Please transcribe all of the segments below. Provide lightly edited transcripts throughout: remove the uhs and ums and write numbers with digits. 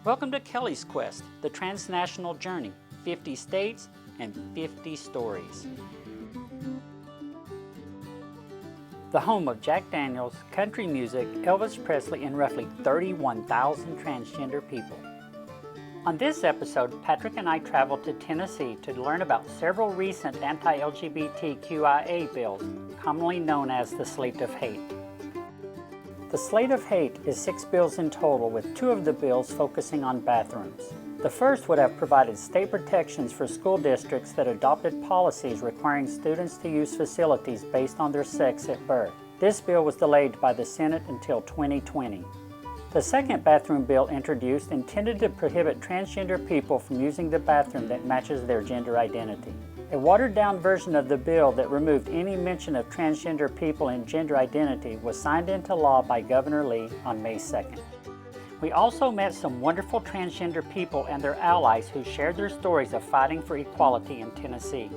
Welcome to Kelly's Quest, the Transnational Journey, 50 states and 50 stories. The home of Jack Daniels, country music, Elvis Presley, and roughly 31,000 transgender people. On this episode, Patrick and I traveled to Tennessee to learn about several recent anti-LGBTQIA bills, commonly known as the Slate of Hate. The Slate of Hate is 6 bills in total, with 2 of the bills focusing on bathrooms. The first would have provided state protections for school districts that adopted policies requiring students to use facilities based on their sex at birth. This bill was delayed by the Senate until 2020. The second bathroom bill introduced intended to prohibit transgender people from using the bathroom that matches their gender identity. A watered-down version of the bill that removed any mention of transgender people and gender identity was signed into law by Governor Lee on May 2nd. We also met some wonderful transgender people and their allies who shared their stories of fighting for equality in Tennessee.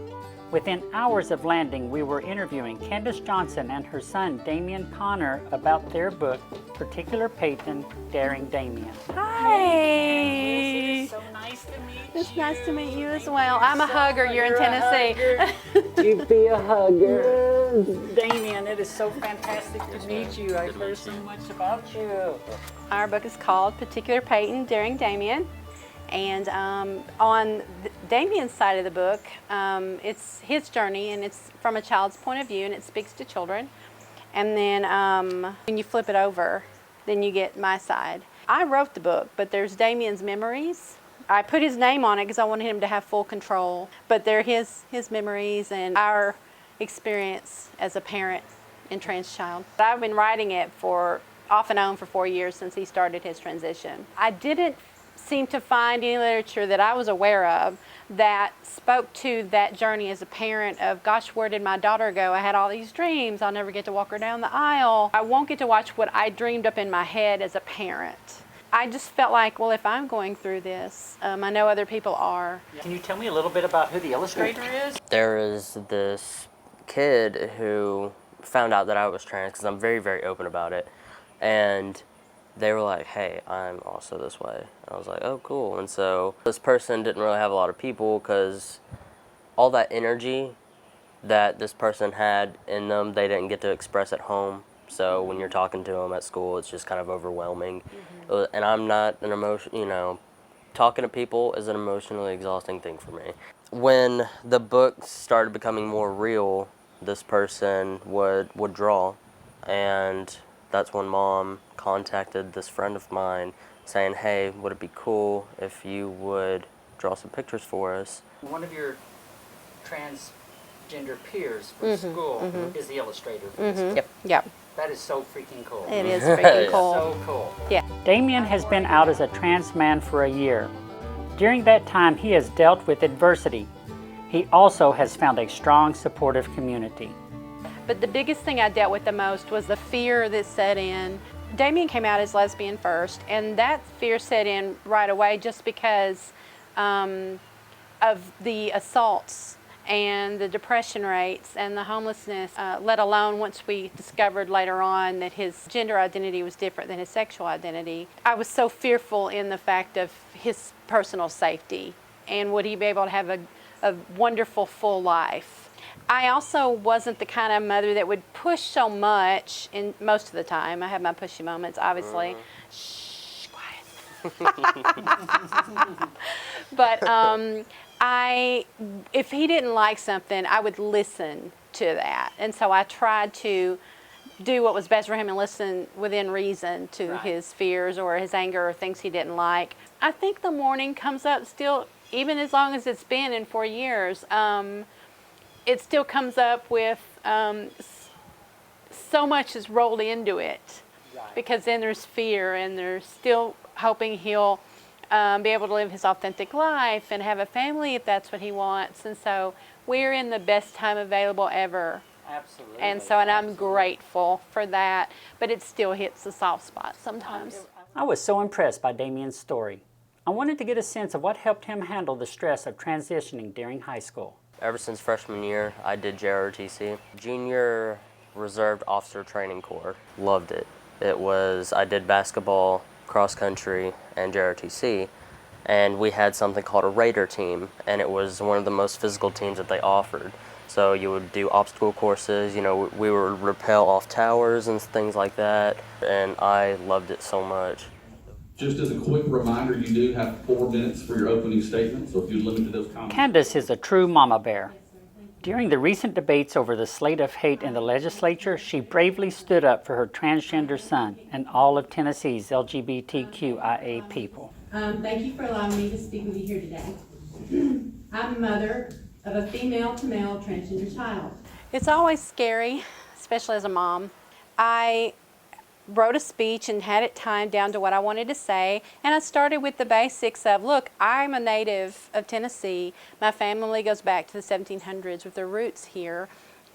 Within hours of landing, we were interviewing Candace Johnson and her son Damien Connor about their book, Particular Peyton, Daring Damien. Hi! It is so nice to meet you. It's nice to meet you as well. I'm a hugger. You're in Tennessee. You be a hugger. Damien, it is so fantastic to meet you. I've heard so much about you. Our book is called Particular Peyton, Daring Damien. And on Damien's side of the book, it's his journey, and it's from a child's point of view, and it speaks to children. And then when you flip it over, then you get my side. I wrote the book, but there's Damien's memories. I put his name on it because I wanted him to have full control, but they're his memories and our experience as a parent and trans child. I've been writing it off and on for 4 years since he started his transition. I didn't seem to find any literature that I was aware of that spoke to that journey as a parent of, gosh, where did my daughter go? I had all these dreams. I'll never get to walk her down the aisle. I won't get to watch what I dreamed up in my head as a parent. I just felt like, well, if I'm going through this, I know other people are. Can you tell me a little bit about who the illustrator is? There is this kid who found out that I was trans because I'm very, very open about it. And they were like, hey, I'm also this way. I was like, oh, cool. And so this person didn't really have a lot of people because all that energy that this person had in them, they didn't get to express at home. So when you're talking to them at school, it's just kind of overwhelming. Mm-hmm. And I'm not an talking to people is an emotionally exhausting thing for me. When the book started becoming more real, this person would draw, and that's when Mom contacted this friend of mine saying, hey, would it be cool if you would draw some pictures for us? One of your transgender peers from school is the illustrator for this book. Yep. That is so freaking cool. It is freaking cool. So cool. Yeah. Damien has been out as a trans man for a year. During that time, he has dealt with adversity. He also has found a strong, supportive community. But the biggest thing I dealt with the most was the fear that set in. Damien came out as lesbian first, and that fear set in right away just because of the assaults and the depression rates and the homelessness, let alone once we discovered later on that his gender identity was different than his sexual identity. I was so fearful in the fact of his personal safety, and would he be able to have a wonderful, full life. I also wasn't the kind of mother that would push so much, in most of the time. I have my pushy moments, obviously. Shh, quiet. But if he didn't like something, I would listen to that. And so I tried to do what was best for him and listen within reason to his fears or his anger or things he didn't like. I think the mourning comes up still, even as long as it's been in 4 years. It still comes up with so much is rolled into it, because then there's fear, and there's still hoping he'll be able to live his authentic life and have a family if that's what he wants. And so we're in the best time available ever. Absolutely. And I'm grateful for that, but it still hits the soft spot sometimes. I was so impressed by Damien's story. I wanted to get a sense of what helped him handle the stress of transitioning during high school. Ever since freshman year, I did JROTC. Junior Reserved Officer Training Corps. Loved it. I did basketball, cross country and JRTC, and we had something called a Raider team, and it was one of the most physical teams that they offered. So you would do obstacle courses, you know, we would rappel off towers and things like that, and I loved it so much. Just as a quick reminder, you do have 4 minutes for your opening statement, so if you limit to those comments. Candace is a true mama bear. During the recent debates over the slate of hate in the legislature, she bravely stood up for her transgender son and all of Tennessee's LGBTQIA people. Thank you for allowing me to speak with you here today. I'm a mother of a female-to-male transgender child. It's always scary, especially as a mom. I wrote a speech and had it timed down to what I wanted to say, and I started with the basics of, look, I'm a native of Tennessee. My family goes back to the 1700s with their roots here,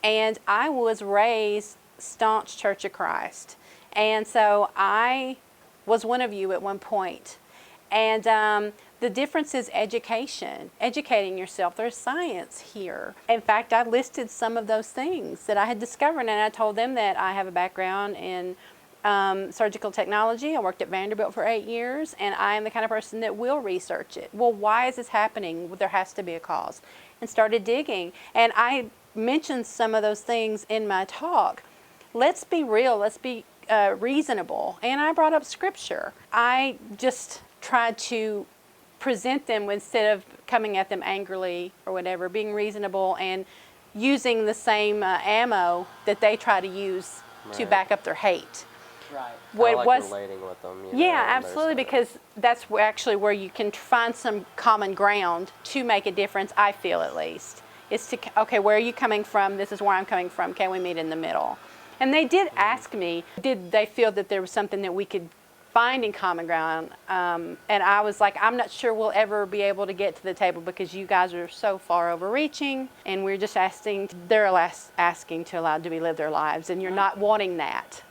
and I was raised staunch Church of Christ. And so I was one of you at one point. And the difference is education, educating yourself. There's science here. In fact, I listed some of those things that I had discovered, and I told them that I have a background in surgical technology. I worked at Vanderbilt for 8 years, and I am the kind of person that will research it. Well, why is this happening? Well, there has to be a cause. And started digging. And I mentioned some of those things in my talk. Let's be real. Let's be reasonable. And I brought up scripture. I just tried to present them instead of coming at them angrily or whatever, being reasonable and using the same ammo that they try to use to back up their hate. Right. What was relating with them. Yeah, absolutely, because that's actually where you can find some common ground to make a difference, I feel at least. It's to, okay, where are you coming from? This is where I'm coming from. Can we meet in the middle? And they did ask me, did they feel that there was something that we could find in common ground? And I was like, I'm not sure we'll ever be able to get to the table because you guys are so far overreaching, and we're just asking, they're asking to allow to be live their lives, and you're not wanting that.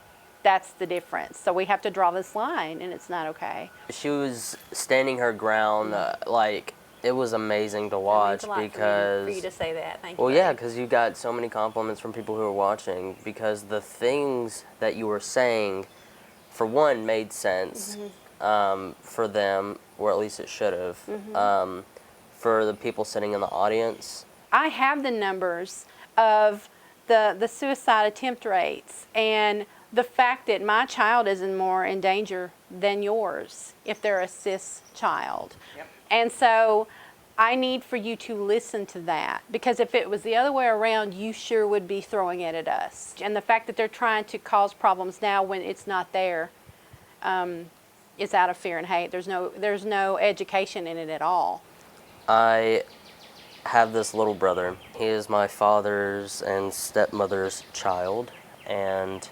That's the difference. So we have to draw this line, and it's not okay. She was standing her ground, like, it was amazing to watch because... For you to say that, thank you. Well, yeah, because you got so many compliments from people who were watching, because the things that you were saying, for one, made sense for them, or at least it should have. For the people sitting in the audience. I have the numbers of the suicide attempt rates, and the fact that my child is more in danger than yours if they're a cis child. Yep. And so I need for you to listen to that, because if it was the other way around, you sure would be throwing it at us. And the fact that they're trying to cause problems now when it's not there is out of fear and hate. There's no education in it at all. I have this little brother. He is my father's and stepmother's child, and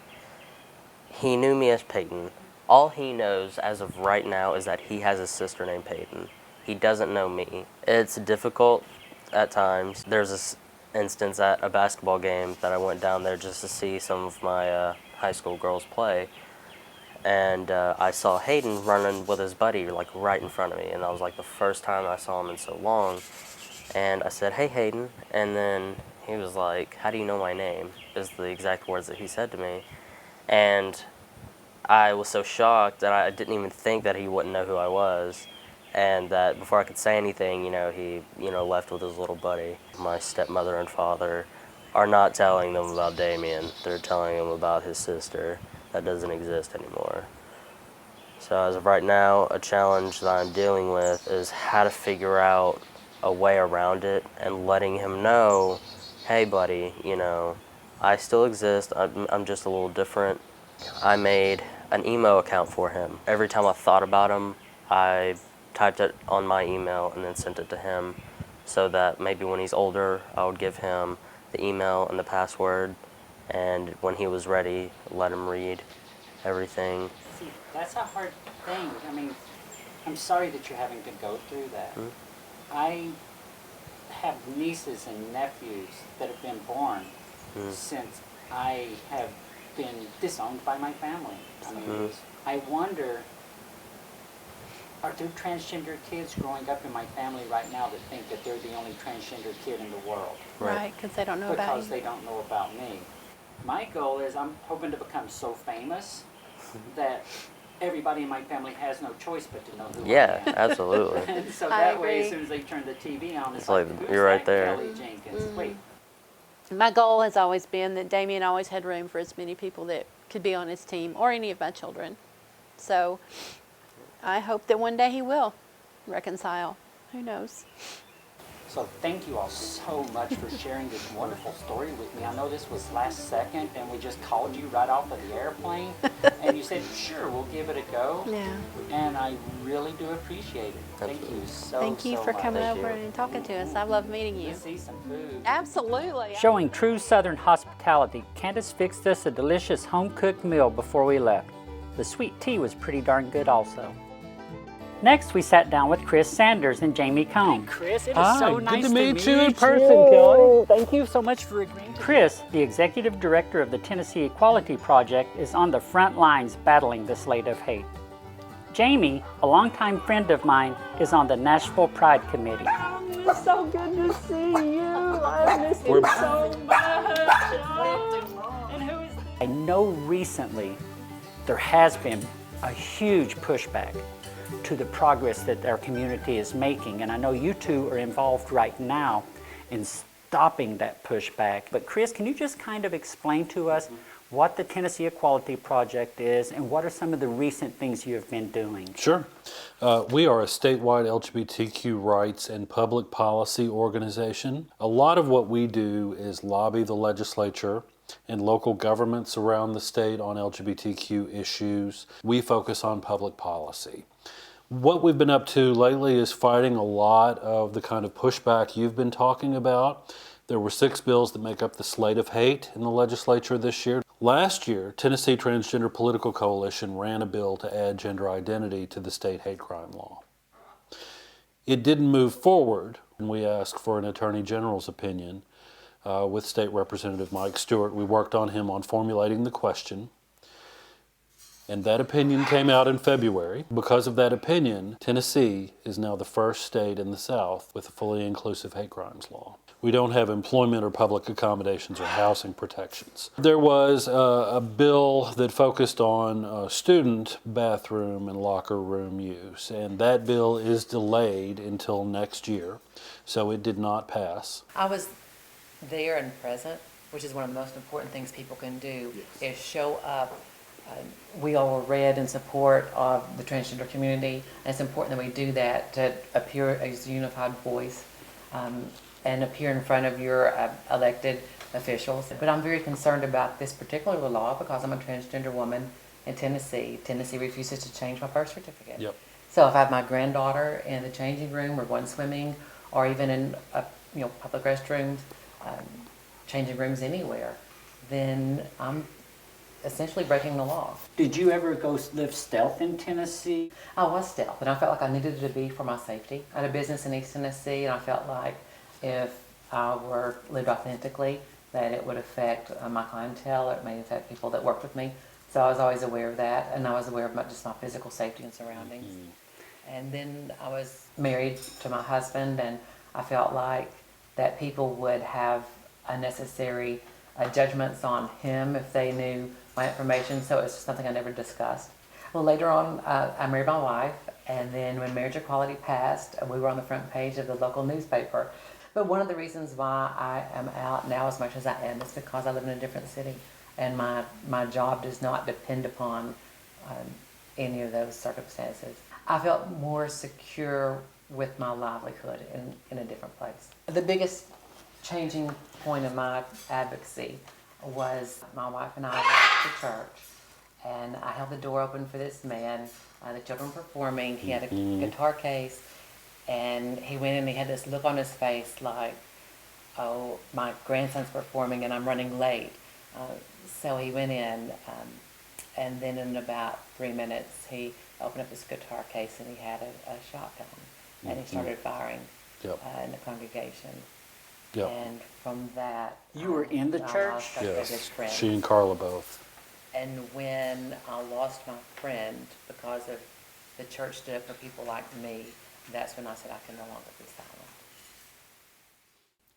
he knew me as Peyton. All he knows as of right now is that he has a sister named Peyton. He doesn't know me. It's difficult at times. There's this instance at a basketball game that I went down there just to see some of my high school girls play. And I saw Hayden running with his buddy like right in front of me, and that was like the first time I saw him in so long. And I said, "Hey, Hayden," and then he was like, "How do you know my name?" is the exact words that he said to me. And I was so shocked that I didn't even think that he wouldn't know who I was, and that before I could say anything, he left with his little buddy. My stepmother and father are not telling them about Damien. They're telling them about his sister that doesn't exist anymore. So as of right now, a challenge that I'm dealing with is how to figure out a way around it and letting him know, hey buddy, I still exist, I'm just a little different. I made an email account for him. Every time I thought about him, I typed it on my email and then sent it to him, so that maybe when he's older, I would give him the email and the password, and when he was ready, let him read everything. See, that's a hard thing. I mean, I'm sorry that you're having to go through that. I have nieces and nephews that have been born since I have been disowned by my family. I mean, I wonder, are there transgender kids growing up in my family right now that think that they're the only transgender kid in the world? Right, because they don't know about you. Because they don't know about me. My goal is I'm hoping to become so famous that everybody in my family has no choice but to know who Yeah, I am. absolutely. And so I that way, agree. as soon as they turn the TV on, it's It's like, like, who's you're right that there. Kelly Jenkins? Wait, My goal has always been that Damien always had room for as many people that could be on his team or any of my children. So I hope that one day he will reconcile. Who knows? so thank you all so much for sharing this wonderful story with me. I know this was last second, and we just called you right off of the airplane, and you said, sure, we'll give it a go. Yeah. And I really do appreciate it. Thank you so, Thank you so for much. coming Thank over you. and talking to us. I love meeting you. Let's see some food. Absolutely. Showing true Southern hospitality, Candace fixed us a delicious home-cooked meal before we left. The sweet tea was pretty darn good also. Next, we sat down with Chris Sanders and Jamie Combs. Chris, it is Hi, so good nice to meet you you. in person, Kelly. Thank you so much for agreeing to Chris, the executive director of the Tennessee Equality Project, is on the front lines battling the slate of hate. Jamie, a longtime friend of mine, is on the Nashville Pride Committee. It's so good to see you. I missed you so much. And who is this? I know recently there has been a huge pushback to the progress that our community is making, and I know you two are involved right now in stopping that pushback. But Chris, can you just kind of explain to us what the Tennessee Equality Project is and what are some of the recent things you have been doing? Sure. We are a statewide LGBTQ rights and public policy organization. A lot of what we do is lobby the legislature and local governments around the state on LGBTQ issues. We focus on public policy. What we've been up to lately is fighting a lot of the kind of pushback you've been talking about. There were 6 bills that make up the slate of hate in the legislature this year. Last year, Tennessee Transgender Political Coalition ran a bill to add gender identity to the state hate crime law. It didn't move forward, and we asked for an Attorney General's opinion with State Representative Mike Stewart. We worked on him on formulating the question, and that opinion came out in February. Because of that opinion, Tennessee is now the first state in the South with a fully inclusive hate crimes law. We don't have employment or public accommodations or housing protections. There was a bill that focused on student bathroom and locker room use, and that bill is delayed until next year, so it did not pass. I was there and present, which is one of the most important things people can do, is show up. We all were read in support of the transgender community, and it's important that we do that to appear as a unified voice and appear in front of your elected officials. But I'm very concerned about this particular law because I'm a transgender woman in Tennessee. Tennessee refuses to change my birth certificate. Yep. So if I have my granddaughter in the changing room or going swimming or even in public restrooms, changing rooms anywhere, then I'm essentially breaking the law. Did you ever go live stealth in Tennessee? I was stealth, and I felt like I needed it to be for my safety. I had a business in East Tennessee, and I felt like if I were lived authentically, that it would affect my clientele, or it may affect people that worked with me. So I was always aware of that, and I was aware of just my physical safety and surroundings. And then I was married to my husband, and I felt like that people would have unnecessary judgments on him if they knew my information, so it's just something I never discussed. Well, later on, I married my wife, and then when marriage equality passed, we were on the front page of the local newspaper. But one of the reasons why I am out now as much as I am is because I live in a different city, and my job does not depend upon any of those circumstances. I felt more secure with my livelihood in a different place. The biggest changing point of my advocacy was my wife and I went to church, and I held the door open for this man. The children were performing. He had a guitar case, and he went in and he had this look on his face like, oh, my grandson's performing and I'm running late. So he went in, and then in about 3 minutes, he opened up his guitar case and he had a shotgun, and he started firing in the congregation. Yep. And from that, You were in the I church? lost a good friend. She and Carla both. And when I lost my friend because of the church stood up for people like me, that's when I said I can no longer be silent.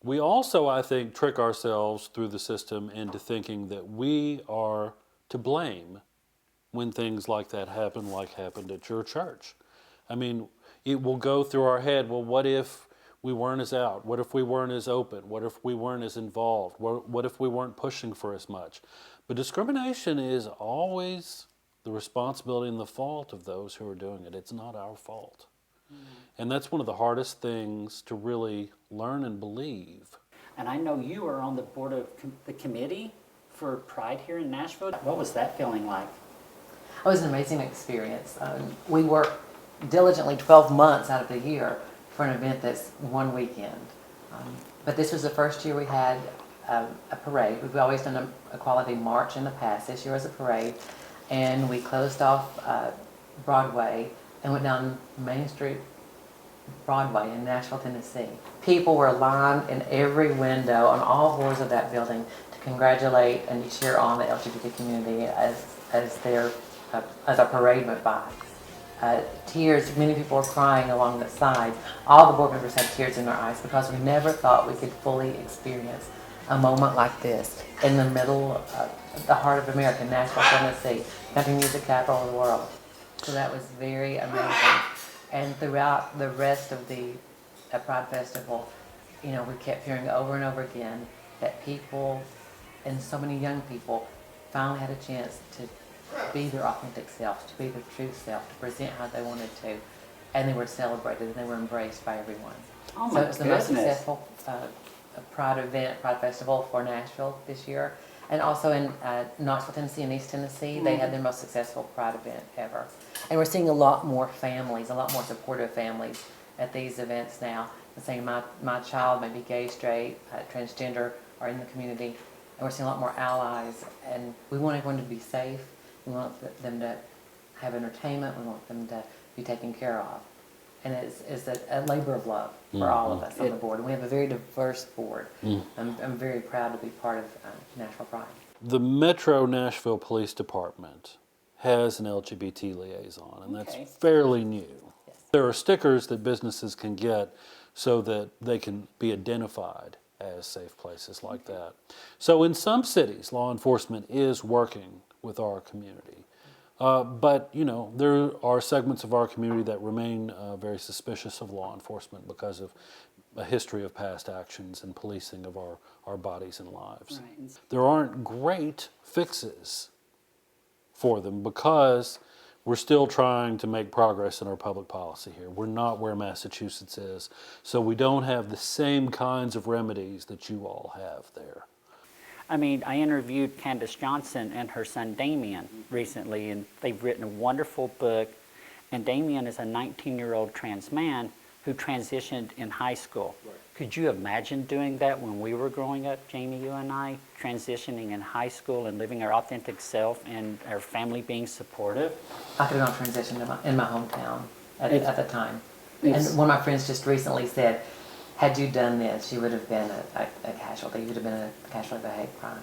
We also, I think, trick ourselves through the system into thinking that we are to blame when things like that happen, like happened at your church. I mean, it will go through our head, well, what if we weren't as out? What if we weren't as open? What if we weren't as involved? What if we weren't pushing for as much? But discrimination is always the responsibility and the fault of those who are doing it. It's not our fault. And that's one of the hardest things to really learn and believe. And I know you are on the board of the committee for Pride here in Nashville. What was that feeling like? It was an amazing experience. We worked diligently 12 months out of the year for an event that's one weekend. But this was the first year we had a parade. We've always done an equality march in the past. This year was a parade. And we closed off Broadway and went down Main Street, Broadway in Nashville, Tennessee. People were lined in every window on all floors of that building to congratulate and cheer on the LGBT community as our parade went by. Tears, many people were crying along the side. All the board members had tears in their eyes because we never thought we could fully experience a moment like this in the middle of the heart of America, Nashville, Tennessee, country music capital of the world. So that was very amazing. And throughout the rest of the Pride Festival, we kept hearing over and over again that people, and so many young people, finally had a chance to be their authentic selves, to be their true self, to present how they wanted to, and they were celebrated and they were embraced by everyone. Oh So my it was the most goodness. successful Pride event, Pride Festival for Nashville this year. And also in Knoxville, Tennessee and East Tennessee, they had their most successful Pride event ever. And we're seeing a lot more families, a lot more supportive families at these events now. And saying my child may be gay, straight, transgender, or in the community. And we're seeing a lot more allies. And we want everyone to be safe. We want them to have entertainment. We want them to be taken care of. And it's a labor of love for all of us on the board. And we have a very diverse board. I'm very proud to be part of Nashville Pride. The Metro Nashville Police Department has an LGBT liaison, and Okay. that's fairly new. Yes. There are stickers that businesses can get so that they can be identified as safe places like that. So in some cities, law enforcement is working with our community. But, there are segments of our community that remain very suspicious of law enforcement because of a history of past actions and policing of our bodies and lives. Right. There aren't great fixes for them because we're still trying to make progress in our public policy here. We're not where Massachusetts is, so we don't have the same kinds of remedies that you all have there. I mean, I interviewed Candace Johnson and her son Damien recently, and they've written a wonderful book. And Damien is a 19-year-old trans man who transitioned in high school. Right. Could you imagine doing that when we were growing up, Jamie, you and I, transitioning in high school and living our authentic self and our family being supportive? I could have gone transition in my hometown at the time. And one of my friends just recently said, had you done this, you would have been a casualty. You would have been a casualty of a hate crime.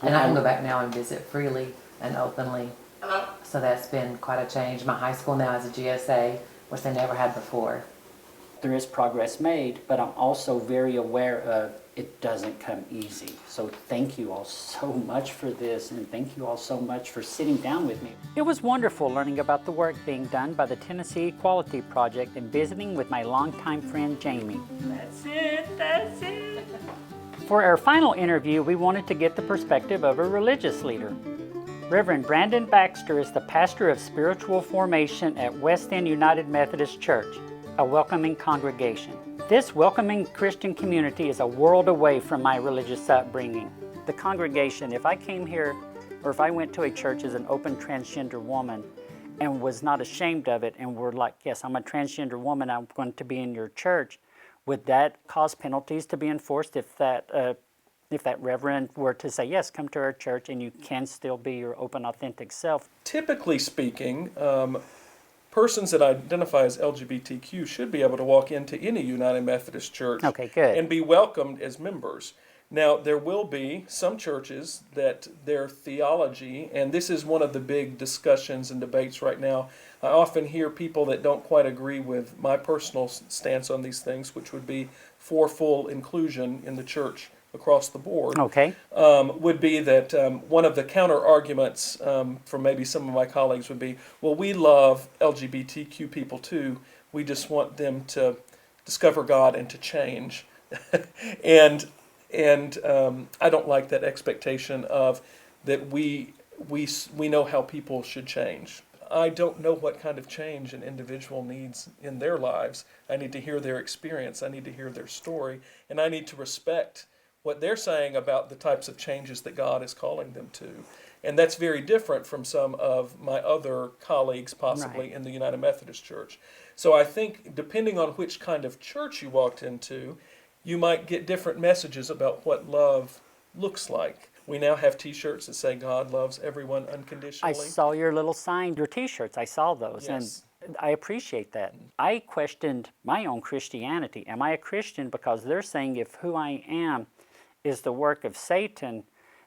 And I can go back now and visit freely and openly. So that's been quite a change. My high school now has a GSA, which they never had before. There is progress made, but I'm also very aware of it doesn't come easy. So thank you all so much for this, and thank you all so much for sitting down with me. It was wonderful learning about the work being done by the Tennessee Equality Project and visiting with my longtime friend Jamie. That's it. For our final interview, we wanted to get the perspective of a religious leader. Reverend Brandon Baxter is the pastor of spiritual formation at West End United Methodist Church, a welcoming congregation. This welcoming Christian community is a world away from my religious upbringing. The congregation, if I came here or if I went to a church as an open transgender woman and was not ashamed of it and were like, yes, I'm a transgender woman, I'm going to be in your church, would that cause penalties to be enforced if that reverend were to say, yes, come to our church and you can still be your open, authentic self? Typically speaking, persons that identify as LGBTQ should be able to walk into any United Methodist Church Okay, good. and be welcomed as members. Now, there will be some churches that their theology, and this is one of the big discussions and debates right now, I often hear people that don't quite agree with my personal stance on these things, which would be for full inclusion in the church across the board, Okay. would be that one of the counter arguments from maybe some of my colleagues would be, well, we love LGBTQ people too. We just want them to discover God and to change. and I don't like that expectation of that we know how people should change. I don't know what kind of change an individual needs in their lives. I need to hear their experience. I need to hear their story, and I need to respect what they're saying about the types of changes that God is calling them to. And that's very different from some of my other colleagues, possibly in the United Methodist Church. So I think depending on which kind of church you walked into, you might get different messages about what love looks like. We now have T-shirts that say God loves everyone I unconditionally. saw your little sign, your T-shirts. I saw those, Yes. and I appreciate that. I questioned my own Christianity. Am I a Christian? Because they're saying if who I am is the work of Satan,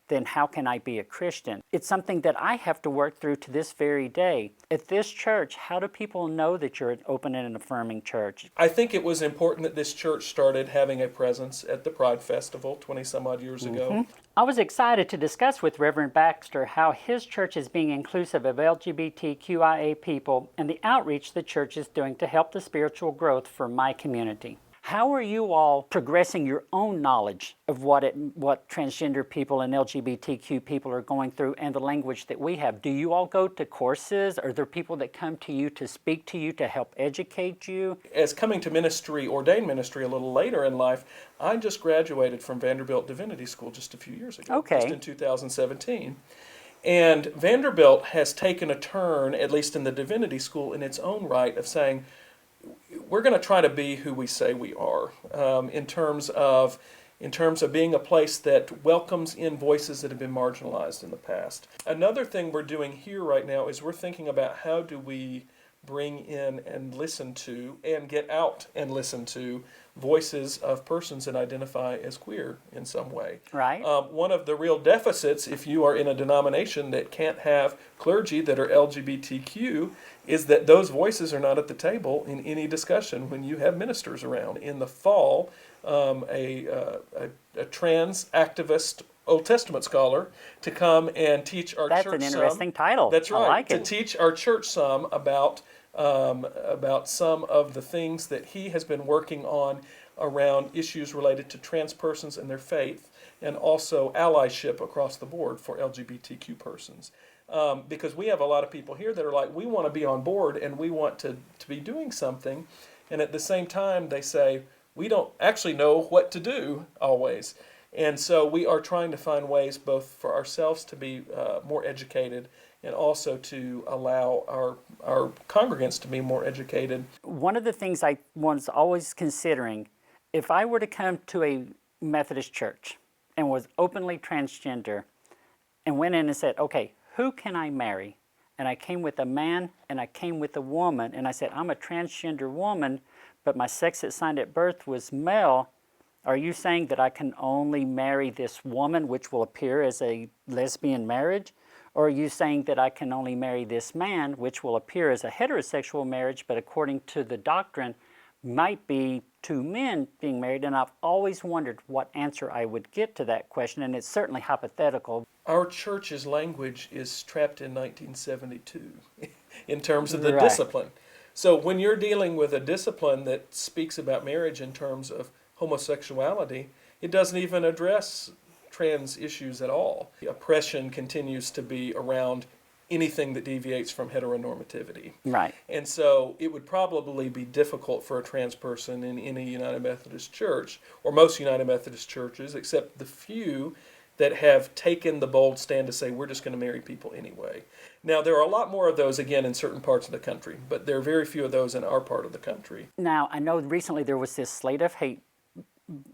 then how can I be a Christian? It's something that I have to work through to this very day. At this church, how do people know that you're an open and an affirming church? I think it was important that this church started having a presence at the Pride Festival 20 some odd years ago. I was excited to discuss with Reverend Baxter how his church is being inclusive of LGBTQIA people and the outreach the church is doing to help the spiritual growth for my community. How are you all progressing your own knowledge of what transgender people and LGBTQ people are going through and the language that we have? Do you all go to courses? Are there people that come to you to speak to you to help educate you? As coming to ministry, ordained ministry a little later in life, I just graduated from Vanderbilt Divinity School just a few years ago, Okay. just in 2017. And Vanderbilt has taken a turn, at least in the Divinity School, in its own right of saying, we're going to try to be who we say we are, in terms of being a place that welcomes in voices that have been marginalized in the past. Another thing we're doing here right now is we're thinking about how do we bring in and listen to and get out and listen to voices of persons that identify as queer in some way. Right. One of the real deficits, if you are in a denomination that can't have clergy that are LGBTQ, is that those voices are not at the table in any discussion when you have ministers around. In the fall, a trans activist Old Testament scholar to come and teach our church some. That's an interesting title. That's right. I like to it. teach our church some about some of the things that he has been working on around issues related to trans persons and their faith, and also allyship across the board for LGBTQ persons. Because we have a lot of people here that are like, we want to be on board and we want to be doing something, and at the same time they say, we don't actually know what to do always. And so we are trying to find ways both for ourselves to be more educated and also to allow our congregants to be more educated. One of the things I was always considering, if I were to come to a Methodist church and was openly transgender and went in and said, okay, who can I marry? And I came with a man and I came with a woman, and I said, I'm a transgender woman, but my sex assigned at birth was male. Are you saying that I can only marry this woman, which will appear as a lesbian marriage? Or are you saying that I can only marry this man, which will appear as a heterosexual marriage, but according to the doctrine, might be two men being married? And I've always wondered what answer I would get to that question, and it's certainly hypothetical. Our church's language is trapped in 1972 in terms of the Right. discipline. So when you're dealing with a discipline that speaks about marriage in terms of homosexuality, it doesn't even address trans issues at all. The oppression continues to be around anything that deviates from heteronormativity. Right. And so it would probably be difficult for a trans person in any United Methodist church, or most United Methodist churches, except the few that have taken the bold stand to say, we're just going to marry people anyway. Now, there are a lot more of those, again, in certain parts of the country, but there are very few of those in our part of the country. Now, I know recently there was this slate of hate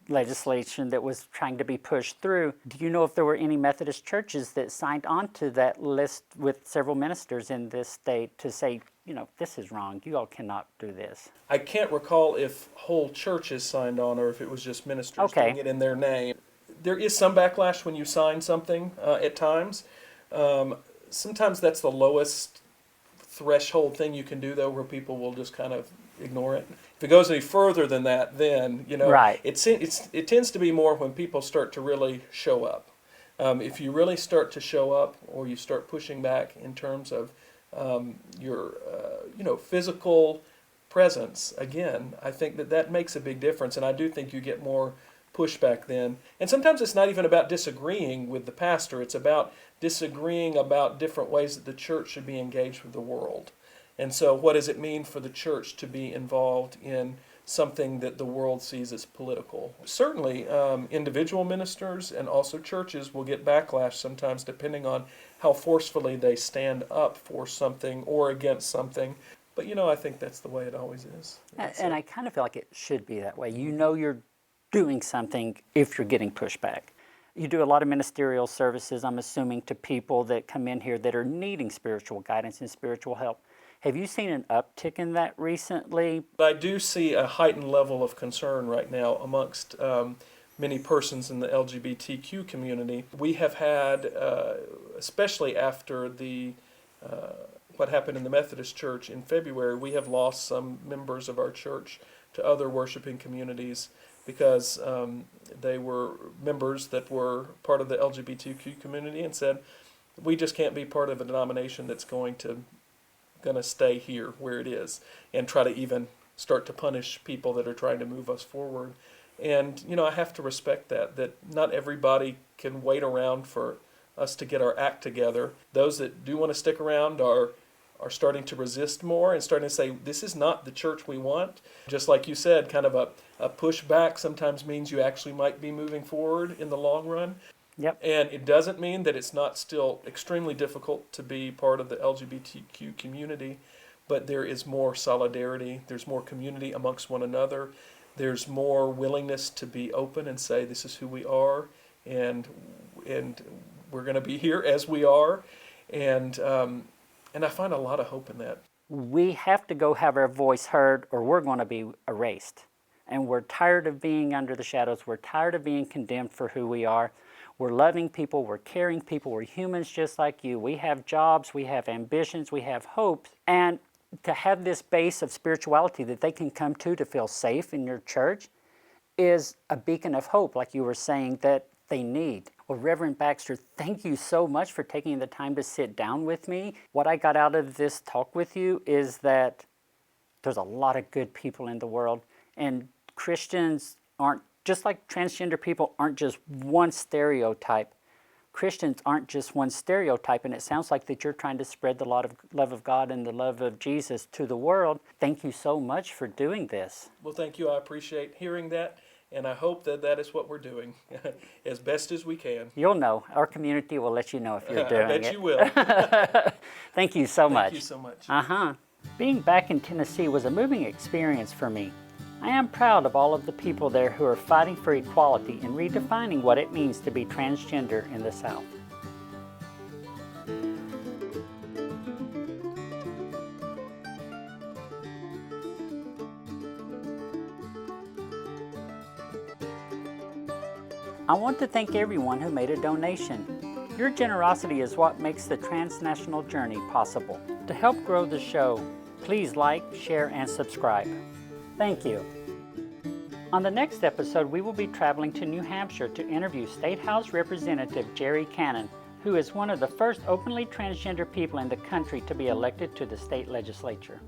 legislation that was trying to be pushed through. Do you know if there were any Methodist churches that signed on to that list with several ministers in this state to say, you know, this is wrong, you all cannot do this? I can't recall if whole churches signed on or if it was just ministers doing it in their name. There is some backlash when you sign something at times. Sometimes that's the lowest threshold thing you can do, though, where people will just kind of ignore it. If it goes any further than that, then, Right. it tends to be more when people start to really show up. If you really start to show up, or you start pushing back in terms of your physical presence, again, I think that makes a big difference, and I do think you get more pushback then. And sometimes it's not even about disagreeing with the pastor, it's about disagreeing about different ways that the church should be engaged with the world. And so what does it mean for the church to be involved in something that the world sees as political? Certainly, individual ministers and also churches will get backlash sometimes depending on how forcefully they stand up for something or against something. But I think that's the way it always is. And I kind of feel like it should be that way. You're doing something if you're getting pushback. You do a lot of ministerial services, I'm assuming, to people that come in here that are needing spiritual guidance and spiritual help. Have you seen an uptick in that recently? I do see a heightened level of concern right now amongst many persons in the LGBTQ community. We have had, especially after what happened in the Methodist Church in February, we have lost some members of our church to other worshiping communities because they were members that were part of the LGBTQ community and said, we just can't be part of a denomination that's going to stay here where it is, and try to even start to punish people that are trying to move us forward. And I have to respect that not everybody can wait around for us to get our act together. Those that do want to stick around are starting to resist more and starting to say, this is not the church we want. Just like you said, kind of a pushback sometimes means you actually might be moving forward in the long run. Yep. And it doesn't mean that it's not still extremely difficult to be part of the LGBTQ community, but there is more solidarity, there's more community amongst one another, there's more willingness to be open and say, this is who we are, and we're going to be here as we are, and I find a lot of hope in that. We have to go have our voice heard, or we're going to be erased. And we're tired of being under the shadows. We're tired of being condemned for who we are. We're loving people, we're caring people, we're humans just like you. We have jobs, we have ambitions, we have hopes. And to have this base of spirituality that they can come to feel safe in your church is a beacon of hope, like you were saying, that they need. Well, Reverend Baxter, thank you so much for taking the time to sit down with me. What I got out of this talk with you is that there's a lot of good people in the world, and Christians aren't, just like transgender people aren't just one stereotype, Christians aren't just one stereotype, and it sounds like that you're trying to spread the love of God and the love of Jesus to the world. Thank you so much for doing this. Well, thank you. I appreciate hearing that, and I hope that is what we're doing as best as we can. You'll know. Our community will let you know if you're doing it. I bet you will. Thank you so much. Thank you so much. Being back in Tennessee was a moving experience for me. I am proud of all of the people there who are fighting for equality and redefining what it means to be transgender in the South. I want to thank everyone who made a donation. Your generosity is what makes the Transnational journey possible. To help grow the show, please like, share, and subscribe. Thank you. On the next episode, we will be traveling to New Hampshire to interview State House Representative Jerry Cannon, who is one of the first openly transgender people in the country to be elected to the state legislature.